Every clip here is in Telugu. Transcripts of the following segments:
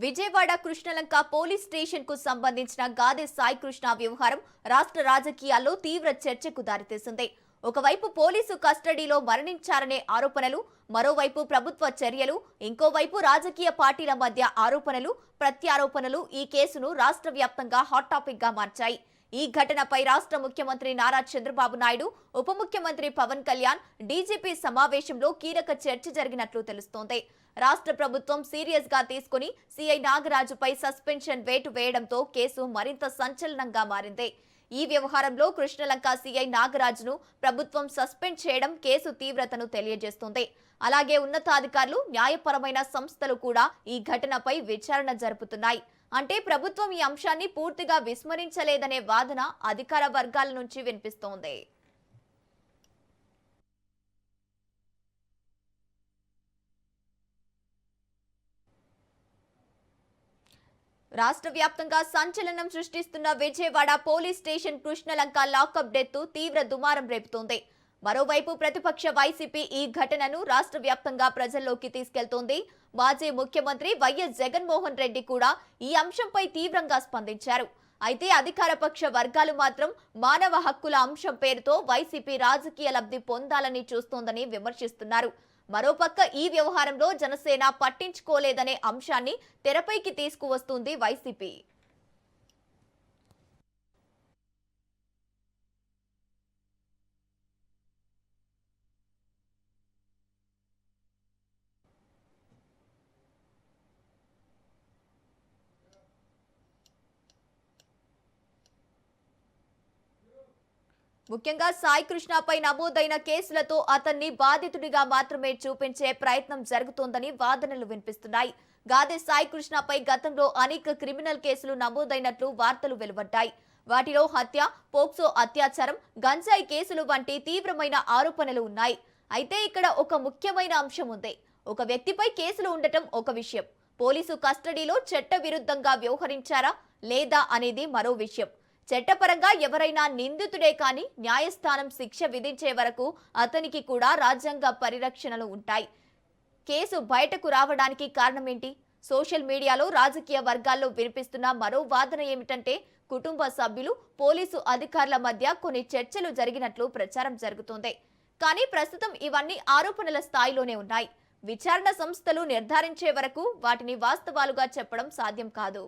విజయవాడ కృష్ణలంక పోలీస్ స్టేషన్ కు సంబంధించిన గాదె సాయి కృష్ణ వ్యవహారం రాష్ట్ర రాజకీయాల్లో తీవ్ర చర్చకు దారితీసింది. ఒకవైపు పోలీసు కస్టడీలో మరణించారనే ఆరోపణలు, మరోవైపు ప్రభుత్వ చర్యలు, ఇంకోవైపు రాజకీయ పార్టీల మధ్య ఆరోపణలు, ప్రత్యారోపణలు ఈ కేసును రాష్ట్ర వ్యాప్తంగా హాట్ టాపిక్ గా మార్చాయి. ఈ ఘటనపై రాష్ట్ర ముఖ్యమంత్రి నారా చంద్రబాబు నాయుడు, ఉప ముఖ్యమంత్రి పవన్ కళ్యాణ్, డీజీపీ సమావేశంలో కీలక చర్చ జరిగినట్లు తెలుస్తోంది. రాష్ట్ర ప్రభుత్వం సీరియస్ గా తీసుకుని సీఐ నాగరాజుపై సస్పెన్షన్ వేటు వేయడంతో కేసు మరింత సంచలనంగా మారింది. ఈ వ్యవహారంలో కృష్ణలంక సీఐ నాగరాజును ప్రభుత్వం సస్పెండ్ చేయడం కేసు తీవ్రతను తెలియజేస్తుంది. అలాగే ఉన్నతాధికారులు, న్యాయపరమైన సంస్థలు కూడా ఈ ఘటనపై విచారణ జరుపుతున్నాయి. అంటే ప్రభుత్వం ఈ అంశాన్ని పూర్తిగా విస్మరించలేదనే వాదన అధికార వర్గాల నుంచి వినిపిస్తోంది. రాష్ట్ర వ్యాప్తంగా సంచలనం సృష్టిస్తున్న Vijayawada police station Krishnalanka lockup death తీవ్ర దుమారం రేపుతోంది. మరోవైపు ప్రతిపక్ష వైసీపీ ఈ ఘటనను రాష్ట్ర వ్యాప్తంగా ప్రజల్లోకి తీసుకెళ్తోంది. మాజీ ముఖ్యమంత్రి వైఎస్ జగన్మోహన్ రెడ్డి కూడా ఈ అంశంపై తీవ్రంగా స్పందించారు. అయితే అధికార పక్ష వర్గాలు మాత్రం మానవ హక్కుల అంశం పేరుతో వైసీపీ రాజకీయ లబ్ధి పొందాలని చూస్తోందని విమర్శిస్తున్నారు. మరోపక్క ఈ వ్యవహారంలో జనసేన పట్టించుకోలేదనే అంశాన్ని తెరపైకి తీసుకువస్తుంది వైసీపీ. ముఖ్యంగా సాయి కృష్ణపై నమోదైన కేసులతో అతన్ని బాధితుడిగా మాత్రమే చూపించే ప్రయత్నం జరుగుతోందని వాదనలు వినిపిస్తున్నాయి. గాదె సాయి కృష్ణపై గతంలో అనేక క్రిమినల్ కేసులు నమోదైనట్లు వార్తలు వెలువడ్డాయి. వాటిలో హత్య, పోక్సో అత్యాచారం, గంజాయి కేసులు వంటి తీవ్రమైన ఆరోపణలు ఉన్నాయి. అయితే ఇక్కడ ఒక ముఖ్యమైన అంశం ఉంది. ఒక వ్యక్తిపై కేసులు ఉండటం ఒక విషయం, పోలీసు కస్టడీలో చట్ట విరుద్ధంగా వ్యవహరించారా లేదా అనేది మరో విషయం. చట్టపరంగా ఎవరైనా నిందితుడే కానీ న్యాయస్థానం శిక్ష విధించే వరకు అతనికి కూడా రాజ్యాంగ పరిరక్షణలు ఉంటాయి. కేసు బయటకు రావడానికి కారణం ఏంటి? సోషల్ మీడియాలో రాజకీయ వర్గాల్లో వినిపిస్తున్న మరో వాదన ఏమిటంటే కుటుంబ సభ్యులు, పోలీసు అధికారుల మధ్య కొన్ని చర్చలు జరిగినట్లు ప్రచారం జరుగుతోంది. కానీ ప్రస్తుతం ఇవన్నీ ఆరోపణల స్థాయిలోనే ఉన్నాయి. విచారణ సంస్థలు నిర్ధారించే వరకు వాటిని వాస్తవాలుగా చెప్పడం సాధ్యం కాదు.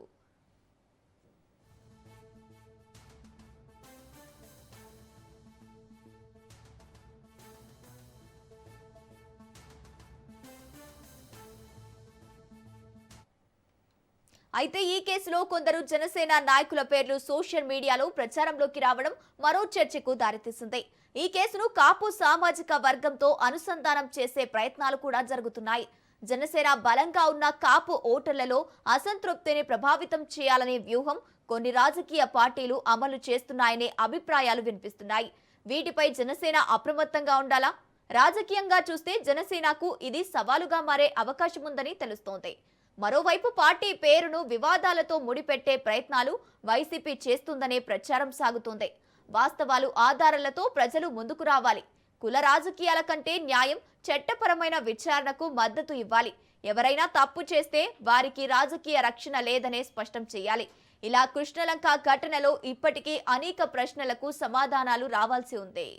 అయితే ఈ కేసులో కొందరు జనసేన నాయకుల పేర్లు సోషల్ మీడియాలో ప్రచారంలోకి రావడం మరో చర్చకు దారితీసింది. ఈ కేసును కాపు సామాజిక వర్గంతో అనుసంధానం చేసే ప్రయత్నాలు కూడా జరుగుతున్నాయి. జనసేన బలంగా ఉన్న కాపు ఓటర్లలో అసంతృప్తిని ప్రభావితం చేయాలనే వ్యూహం కొన్ని రాజకీయ పార్టీలు అమలు చేస్తున్నాయనే అభిప్రాయాలు వినిపిస్తున్నాయి. వీటిపై జనసేన అప్రమత్తంగా ఉండాలా? రాజకీయంగా చూస్తే జనసేనకు ఇది సవాలుగా మారే అవకాశం ఉందని తెలుస్తోంది. మరోవైపు పార్టీ పేరును వివాదాలతో ముడిపెట్టే ప్రయత్నాలు వైసీపీ చేస్తుందనే ప్రచారం సాగుతోంది. వాస్తవాలు, ఆధారాలతో ప్రజలు ముందుకు రావాలి. కుల రాజకీయాల కంటే న్యాయం, చట్టపరమైన విచారణకు మద్దతు ఇవ్వాలి. ఎవరైనా తప్పు చేస్తే వారికి రాజకీయ రక్షణ లేదనే స్పష్టం చేయాలి. ఇలా కృష్ణలంక ఘటనలో ఇప్పటికీ అనేక ప్రశ్నలకు సమాధానాలు రావాల్సి ఉంది.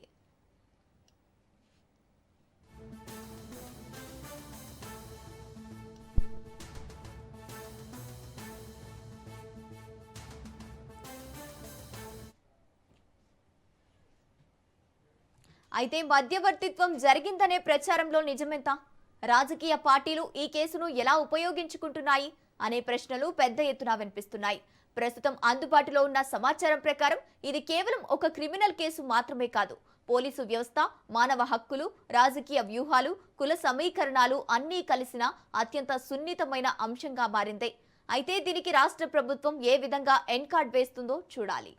అయితే మధ్యవర్తిత్వం జరిగిందనే ప్రచారంలో నిజమెంత? రాజకీయ పార్టీలు ఈ కేసును ఎలా ఉపయోగించుకుంటున్నాయి అనే ప్రశ్నలు పెద్ద ఎత్తున వినిపిస్తున్నాయి. ప్రస్తుతం అందుబాటులో ఉన్న సమాచారం ప్రకారం ఇది కేవలం ఒక క్రిమినల్ కేసు మాత్రమే కాదు. పోలీసు వ్యవస్థ, మానవ హక్కులు, రాజకీయ వ్యూహాలు, కుల సమీకరణాలు అన్నీ కలిసిన అత్యంత సున్నితమైన అంశంగా మారింది. అయితే దీనికి రాష్ట్ర ప్రభుత్వం ఏ విధంగా ఎన్కార్డ్ వేస్తుందో చూడాలి.